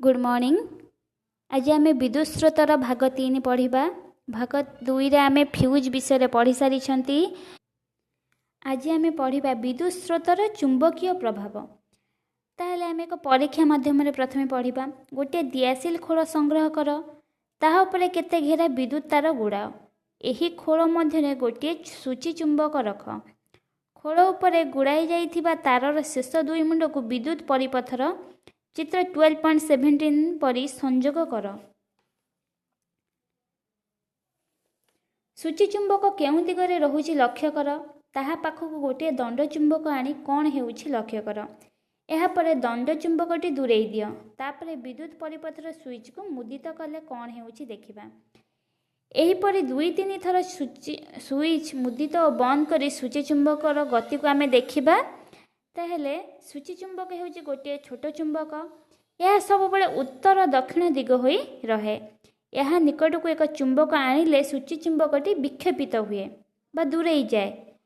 Good morning. आज आम विद्युत स्रोतर भाग 3 पढ़ा। भाग 2 रे आम फ्यूज विषय पढ़ी सारी। आज आम पढ़ा विद्युत स्रोतर चुंबकीय प्रभाव। ताहले आम एक परीक्षा माध्यम प्रथम पढ़ा। गोटे दियासिल खोल संग्रह कर, ताहा उपरे केते घेरा विद्युत तार गुड़ाओ। एही खोल मध्य गोटे सूची चुंबक रख। खोल उपरे गुड़ाई जाइथिबा तारर शेष दुई मुंड को विद्युत परिपथर चित्र 12.17 परी संयोग कर। सूची चुंबक केउं दिगरे रहुछि लक्ष्य कर। ताहा पाखक गोटे दंड चुंबक आनी कौन हेउछि लक्ष्य कर। एहा परे दंड चुंबकटी दूरेई दियो। तापरे विद्युत परिपथर स्विच को मुदित कले कौन हेउछि देखिबा। एही परी 2-3 थर स्विच मुदित और बंद करी सूची चुंबकर गति को आमे देखिबा। ताहेले सूची चुंबक हेउछि गोटे छोट चुंबक। यह सब बड़े उत्तर दक्षिण दिग होई रहे। यह निकट को एक चुंबक आनिले सूची चुंबकटी विक्षेपित हुए बा दूरेई जाए।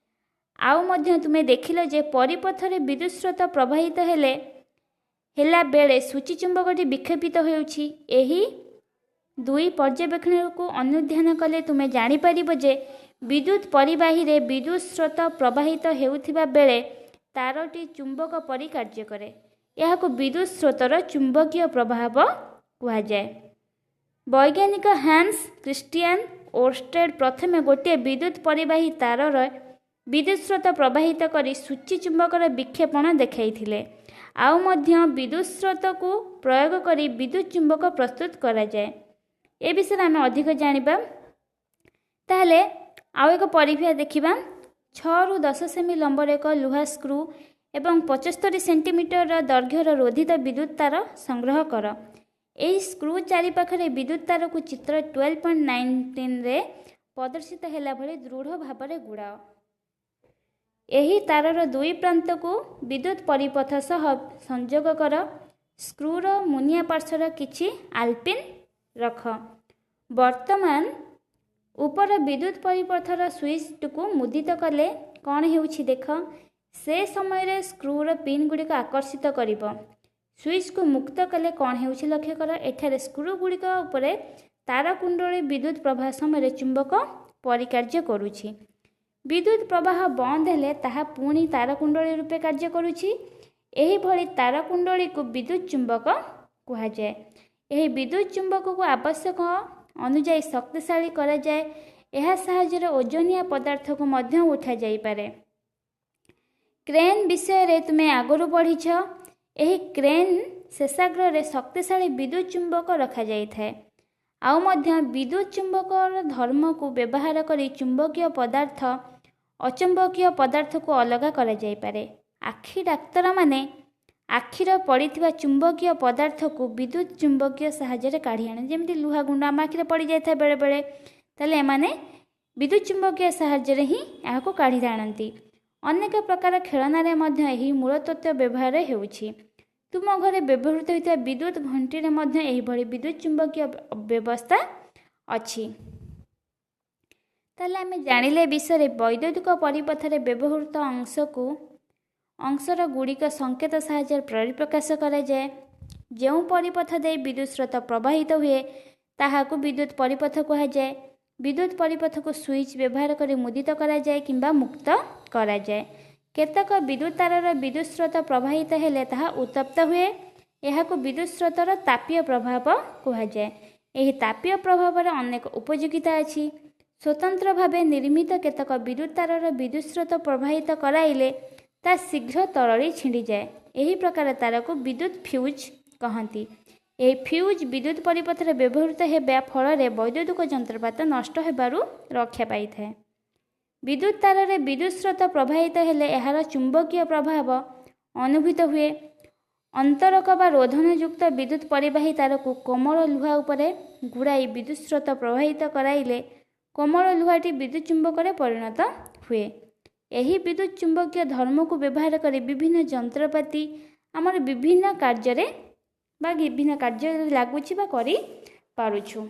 आउ मध्य तुमे देखिल जे परिपथरे विद्युत स्रोत प्रवाहित हेला बेले सूची चुंबकटी विक्षेपित होउछि। एही दुई पर्यवेक्षण को अनुध्यान कले तुमे जानि परिबो जे विद्युत परिवाही रे विद्युत स्रोत प्रवाहित हेउथिबा बेले तारटी चुंबक परि कार्य करे। यह को विद्युत स्रोतर चुंबकीय प्रभाव कहा जाए। वैज्ञानिक हांस क्रिस्टियन ओरस्टेड प्रथमे गोटे विद्युत परिवाही तारर विद्युत स्रोत प्रवाहित करी सूची चुंबकर विक्षेपण देखाइथिले। आउ मध्य विद्युत स्रोत को प्रयोग करी विद्युत चुंबक प्रस्तुत करा जाए। ए विषय आम अधिक जानिबा। ताहले आउ एक परीक्षा देखिबा। 6 ରୁ 10 सेमी लंबर एक लुहा स्क्रू एवं 75 सेंटीमीटर दैर्घ्यर रोधित विद्युत तार संग्रह कर। एही स्क्रू चारिपाखरे विद्युत तार को चित्र 12.19 रे प्रदर्शित हेला भली दृढ़ भाव में गुड़ाओ। एही तारर दुई प्रांत को विद्युत परिपथ सह संयोग कर। स्क्रूर मुनिया पार्श्वर किछि आलपिन रख। वर्तमान ऊपर विद्युत परिपथर स्विच को मुदित कले कौन हेउछि देख। से समय रे स्क्रूर पिन गुड़िक आकर्षित करिब। स्विच को मुक्त कले कौन हेउछि लक्ष्य कर। एठारे स्क्रू गुड़िक उपरे तार कुंडली विद्युत प्रवाह समय चुंबक परिकार्य करुछि। विद्युत प्रवाह बंद हेले ताहा पुणी तार कुंडली रूपे कार्य करुछि। एही भली तार कुंडली को विद्युत चुंबक कहा जाए। एही विद्युत चुंबक को आवश्यक अनुଯାयी शक्तिशाली करा जाए। एहा सहायरे ओजनिया पदार्थ को मध्य उठा जाई पारे। क्रेन विषय रे तुमे आगरू पढ़ीछ। एही क्रेन शेषाग्र रे शक्तिशाली विद्युत चुंबक रखा जाई थाए। आउ मध्य विद्युत चुंबकर धर्म को व्यवहार करी चुंबकीय पदार्थ अचुंबकीय पदार्थ को अलग करा जाई पारे। आखि डाक्तर माने आखिर पड़िथिबा चुंबकीय पदार्थ को विद्युत चुंबकीय सहायरे काढ़ी आने। जेमती लुहा गुंडा आम आखिरे पड़ जाए बेले बेले, ताले एमाने विद्युत चुंबकीय सहायरे ही याको काढ़ी आनती। अनेक प्रकार खेलनारे मध्य एही मूल तत्व व्यवहार हेउछि। तुम घरे व्यवहृत होइता विद्युत घंटी रे मध्य एही भली विद्युत चुंबकीय व्यवस्था अछि। ताले आमे जानिले विषय वैद्युतिक परिपथरे व्यवहृत अंशर गुड़िक संकेत साहाय्य परिप्रकाश करा जाए। जो परिपथ दे विद्युत स्रोत प्रवाहित हुए ताहाकू विद्युत परिपथ कहा जाए। विद्युत परिपथ को स्विच व्यवहार कर मुदित करा जाए किंबा मुक्त करा जाए। केतक विद्युत तारर विद्युत स्रोत प्रवाहित हेले ताहा उत्तप्त हुए। एहाकू विद्युत स्रोतर तापीय प्रभाव कहा जाए। एही तापीय प्रभाव रे अनेक उपयोगिता अछि। स्वतंत्र भावे निर्मित केतक विद्युत तारर विद्युत स्रोत प्रवाहित कराइले ता शीघ्र तरली छिंडी जाए। एही प्रकार तार को विद्युत फ्यूज कहती। यह फ्यूज विद्युत परिपथ रे व्यवहृत हेबा फल वैद्युतिक जंत्रपात नष्ट हेबारु रक्षा पाई थाए। विद्युत तार रे विद्युत स्रोत प्रवाहित हेले एहार चुंबकीय प्रभाव अनुभूत हुए। अंतरक बा रोधनयुक्त विद्युत परिवाही तार को कोमल लुहा उपरे गुड़ाई विद्युत स्रोत प्रवाहित कराइले कोमल लुहाटी विद्युत चुंबक रे परिणत हुए। यही विद्युत चुंबकीय धर्म को व्यवहार कर विभिन्न जंत्रपाति आमर विभिन्न कार्य लागुछि बा करि पारुछु।